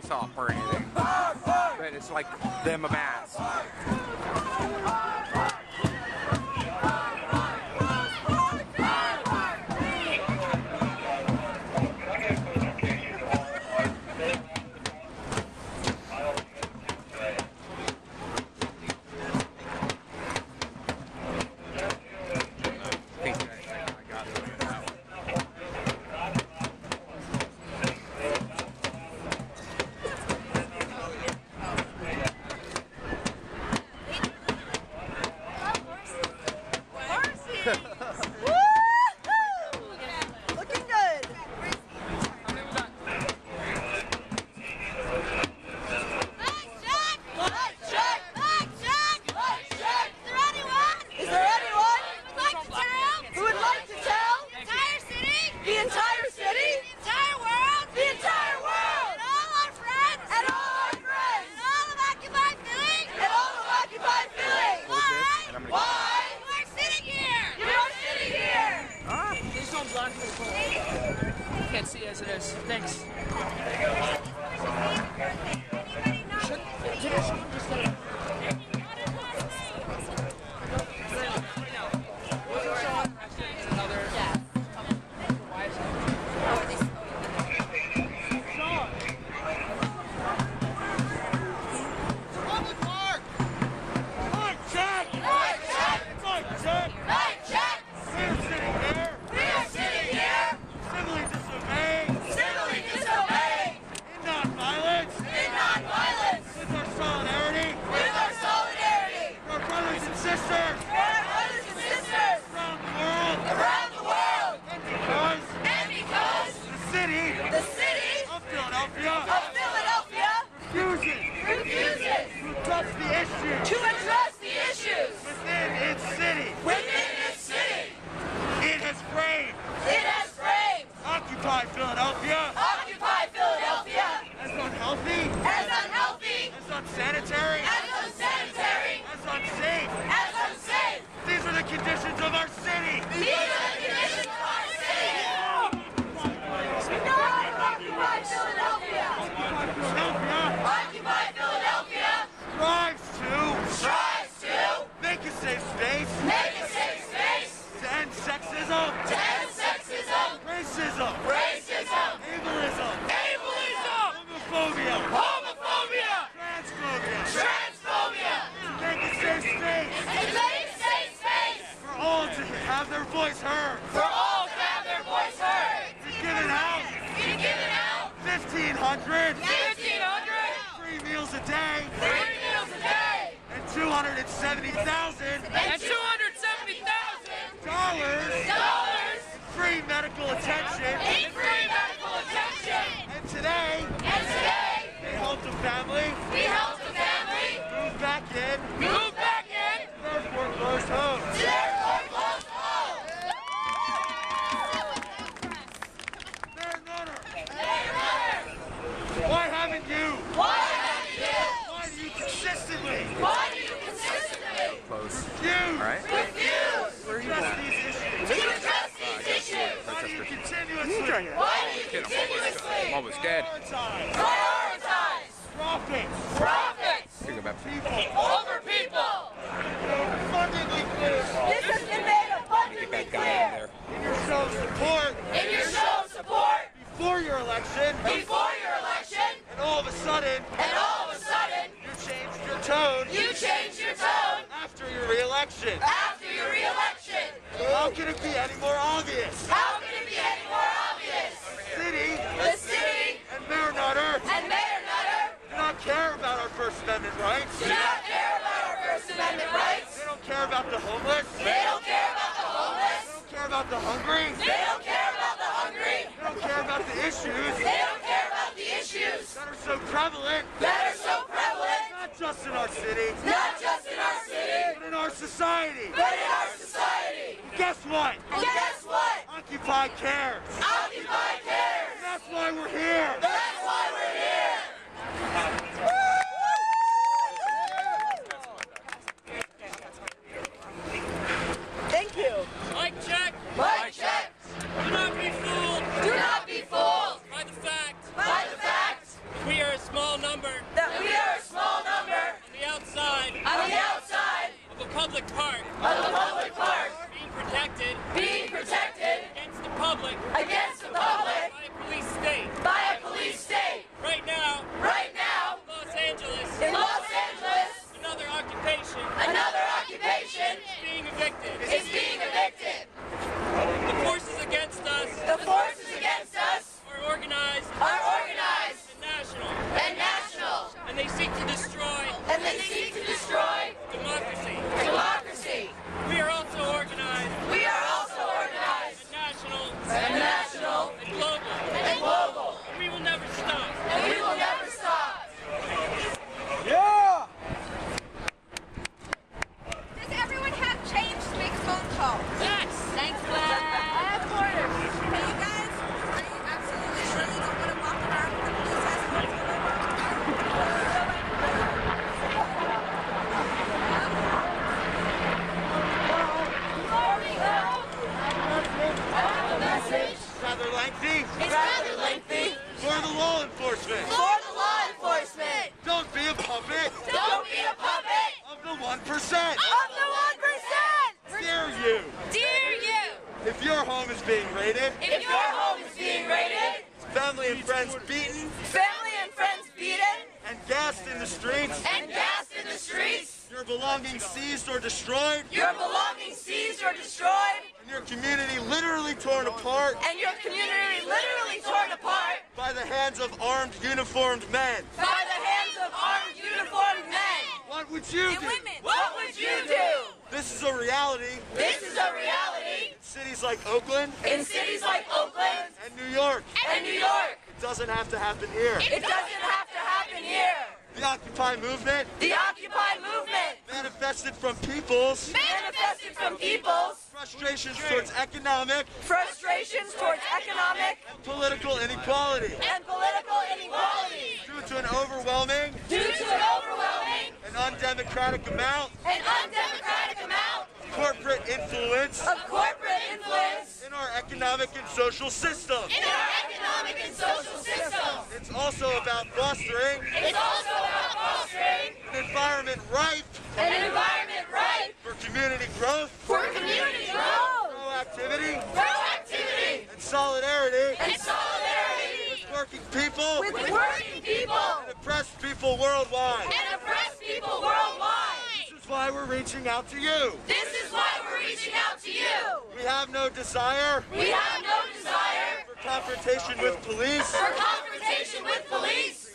stop or anything. But it's like them a mass. Looking good. Is there anyone who would like to tell the entire city, the entire world, and all our friends, and all of occupied feeling, why you are sitting here? Please don't block me. Can't see as it is. Thanks. The city of Philadelphia refuses to address the issues within its city. It has framed Occupy Philadelphia as unhealthy, as unsanitary, as unsafe. These are the conditions of our city. Occupy Philadelphia strives to make a safe space to end sexism, racism, homophobia, transphobia, to make a safe space for all to have their voice heard. We've given out 1,500 free meals a day and $270,000 free medical attention. And today, we helped a family move back in their foreclosed homes. Mayor Nutter, why haven't you? Why do you consistently refuse to address these issues? Why do you continuously I'm almost dead. prioritize profits over people? This has been made abundantly clear In your show of support before your election, and all of a sudden, you changed your tone after your re-election. How can it be any more obvious? The city and Mayor Nutter do not care about our First Amendment rights. They don't care about the homeless. They don't care about the hungry. They don't care about the issues that are so prevalent, not just in our city, but in our society. Guess what? Occupy cares. And that's why we're here. Thank you. Mic check. Do not be fooled by the fact we are a small 1%. Of the 1%. Dear you. Dear you. If your home is being raided, If your home is being raided, family and friends beaten, family and friends beaten, and gassed in the streets, and gassed in the streets, your belongings seized or destroyed, your belongings seized or destroyed, and your community literally torn apart and your community literally torn apart by the hands of armed, uniformed men. by the hands of armed, uniformed men. What would you And do? women. What would you do? This is a reality This is a reality in cities like Oakland in cities like Oakland and New York. and New York. It doesn't have to happen here. It doesn't have to happen here. The Occupy movement The Occupy movement manifested from people's manifested from people's frustrations towards economic frustrations towards economic and political inequality and political inequality due to an overwhelming due to an overwhelming and undemocratic amount and undemocratic amount of corporate influence of corporate influence in our economic and social system. in our economic and social system. It's also about fostering It's also about fostering an environment ripe an environment ripe for community growth, for community growth, proactivity, proactivity, and solidarity and solidarity with working people with working people and oppressed people worldwide. and oppressed people worldwide. This is why we're reaching out to you. This is why we're reaching out to you. We have no desire We have no desire for confrontation with police for confrontation with police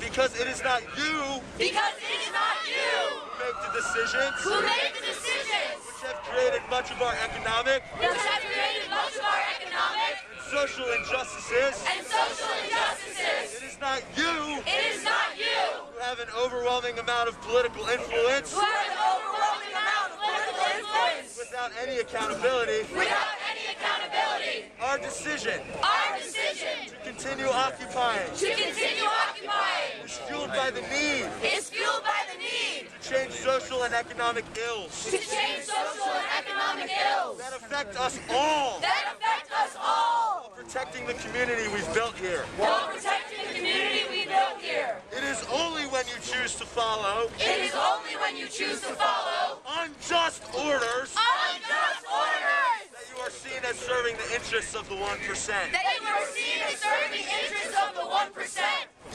because it is not you because it is not you who make the decisions who make the decisions which have created much of our economic which have created much of our economic and social injustices. and social injustices. It is not you It is not you who have an overwhelming amount of political influence who have an overwhelming amount of political influence without any accountability. without any accountability. Our decision Our decision to continue occupying to continue occupying is fueled by the need is fueled by the need to change social and economic ills to change social and economic ills that affect us all, that affect us all protecting the community we've built here. while protecting the community we built here. It is only when you choose to follow It is only when you choose to follow unjust orders unjust orders that you are seen as serving the interests of the 1%. that you are seen as serving the interests of the 1%.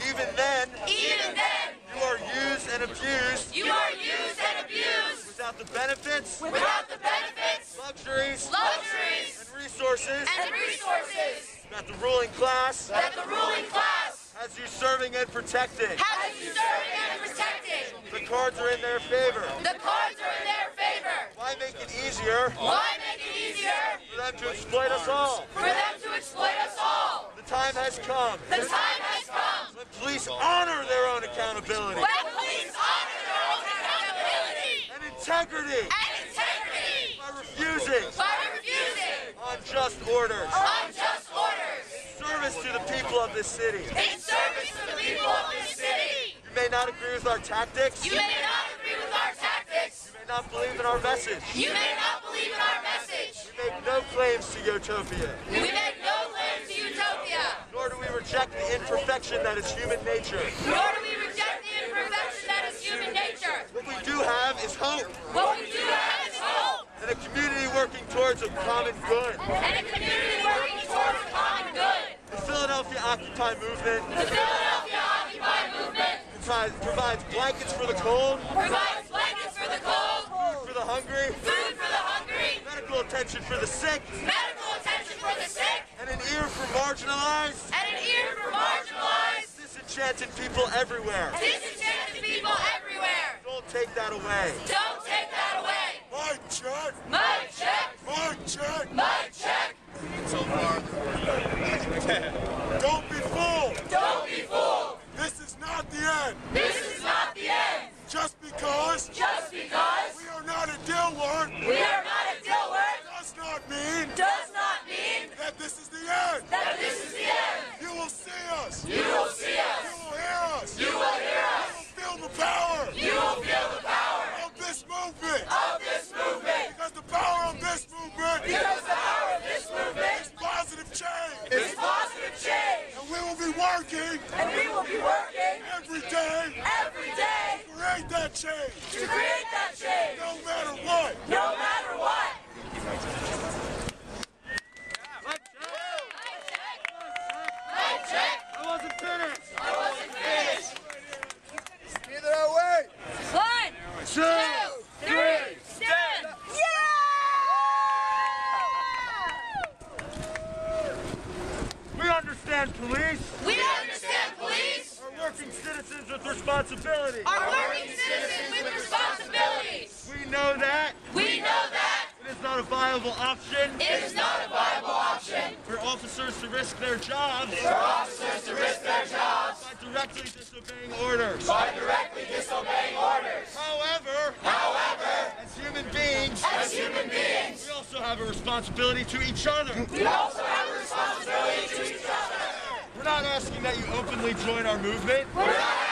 Even then, Even then, you are used and abused you are used and abused without the benefits, without the benefits, luxuries, luxuries, and resources and resources that the ruling class that the ruling class has you serving and protecting. has you serving and protecting. The cards are in their favor. The cards are in their favor. Why make it easier Why make it easier for them to exploit us all? for them to exploit us all? The time has come The time has come when police honor their own accountability when police honor their own accountability and integrity and integrity by refusing by refusing unjust orders. unjust orders Service to the people of this city. in service to the people of this city. You may not agree with our tactics. You may not agree with our tactics. You may not believe in our message. You may not believe in our message. We make no claims to utopia, We make no claims to utopia, nor do we reject the imperfection that is human nature. nor do we reject the imperfection that is human nature. What we do have is hope What we do have is hope and a community working towards a common good. and a community working towards a common good. The Philadelphia Occupy movement The Philadelphia Occupy movement provides blankets for the cold, provides blankets for the cold, food for the hungry, food for the hungry, medical attention for the sick, medical attention for the sick, and an ear for marginalized, and an ear for marginalized, disenchanted people everywhere. disenchanted people everywhere. Don't take that away. Don't take that away. Mic check! Mic check. Mic check! Mic check. So far. Don't be fooled! Don't be fooled. This is not the end! This is not the end. Just because Just because we are not a Dilworth we are not a Dilworth does not mean does not mean that this is the end! that this is the end. You will see us! You will see You us. will hear us! You will hear You us. will feel the power You will feel the power of this movement! understand police? We understand police Are working citizens with responsibility. are working citizens with responsibilities. We know that We know that it is not a viable option it is not a viable option for officers to risk their jobs for officers to risk their jobs by directly disobeying orders. by directly disobeying orders. However, as human beings, we also have a responsibility to each other. We also have a responsibility to each other. We're not asking that you openly join our movement. We're not